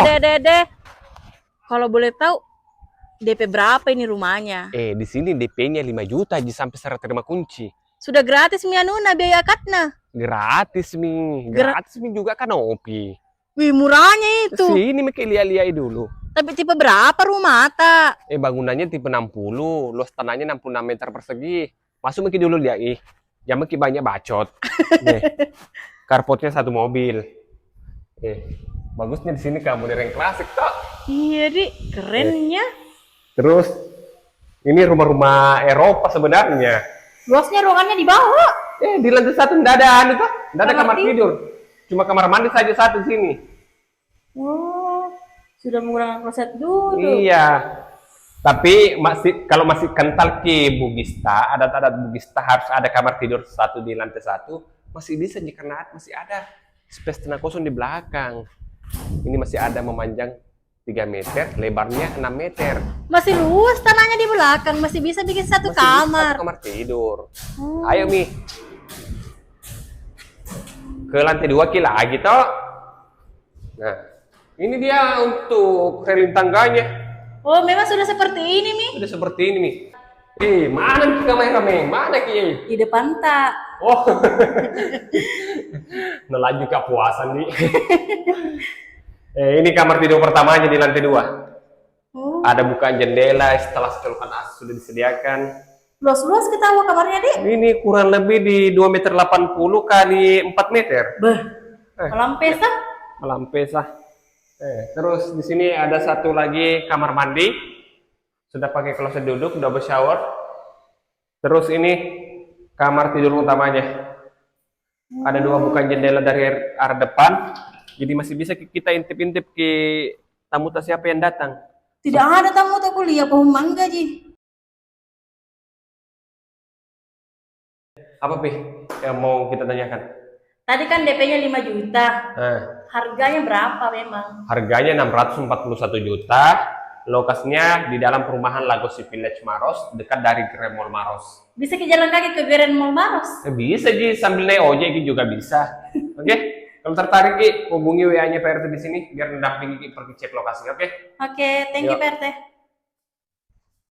Dede. Kalau boleh tahu, DP berapa ini rumahnya? Di sini DP-nya 5 juta aja sampai syarat terima kunci. Sudah gratis mi anuna biaya akadna. Gratis mi juga kan Opi. Wih, murahnya itu. Sini mi lihat-lihat dulu. Tapi tipe berapa rumah tak? Bangunannya tipe 60, luas tanahnya 66 meter persegi. Masuk mungkin dulu lihat jangan mungkin banyak bacot. Nih, carportnya satu mobil. Bagusnya di sini kamu modern klasik toh. Iya di, kerennya. Terus ini rumah-rumah Eropa sebenarnya. Luasnya ruangannya di bawah. Di lantai satu nggak ada anu toh, nggak ada kamar tidur. Cuma kamar mandi saja satu sini. Wow, sudah menggunakan kloset duduk. Iya. Tapi kalau masih kental ke Bugista, adat-adat Bugista harus ada kamar tidur satu di lantai satu, masih bisa karena masih ada space tanah kosong di belakang. Ini masih ada memanjang 3 meter, lebarnya 6 meter. Masih luas tanahnya di belakang, masih bisa bikin satu kamar. Satu kamar tidur. Ayo Mi. Ke lantai 2 lagi toh. Nah, ini dia untuk railing tangganya. Oh, memang sudah seperti ini Mi? Sudah seperti ini Mi. Mana nih kamera Mi? Mana Ki? Di depan tak. Oh. Lanjut kepuasan nih. Ini kamar tidur pertamanya di lantai 2. Oh. Ada bukaan jendela, setelah selokan AC sudah disediakan. Luas-luas kita kamarnya, Dik. Ini kurang lebih di 2,80 m kali 4 meter. Melampesah. Melampesah. Terus di sini ada satu lagi kamar mandi. Sudah pakai kloset duduk, double shower. Terus ini kamar tidur utamanya. Ada 2 bukaan jendela dari arah depan. Jadi masih bisa kita intip-intip ke tamu siapa yang datang. Tidak ada tamu tak kuliah pohon mangga Ji. Apa Pi yang mau kita tanyakan? Tadi kan DP-nya 5 juta. Harganya berapa memang? Harganya 641 juta. Lokasinya di dalam perumahan Lagosi Village Maros, dekat dari Grand Mall Maros. Bisa ke jalan kaki ke Grand Mall Maros? Bisa Ji, sambil naik ojek juga bisa. Oke? Kalau tertarik Ki, hubungi WA-nya PRT di sini biar mendampingi Ki pergi cek lokasi, oke? Oke, thank you PRT.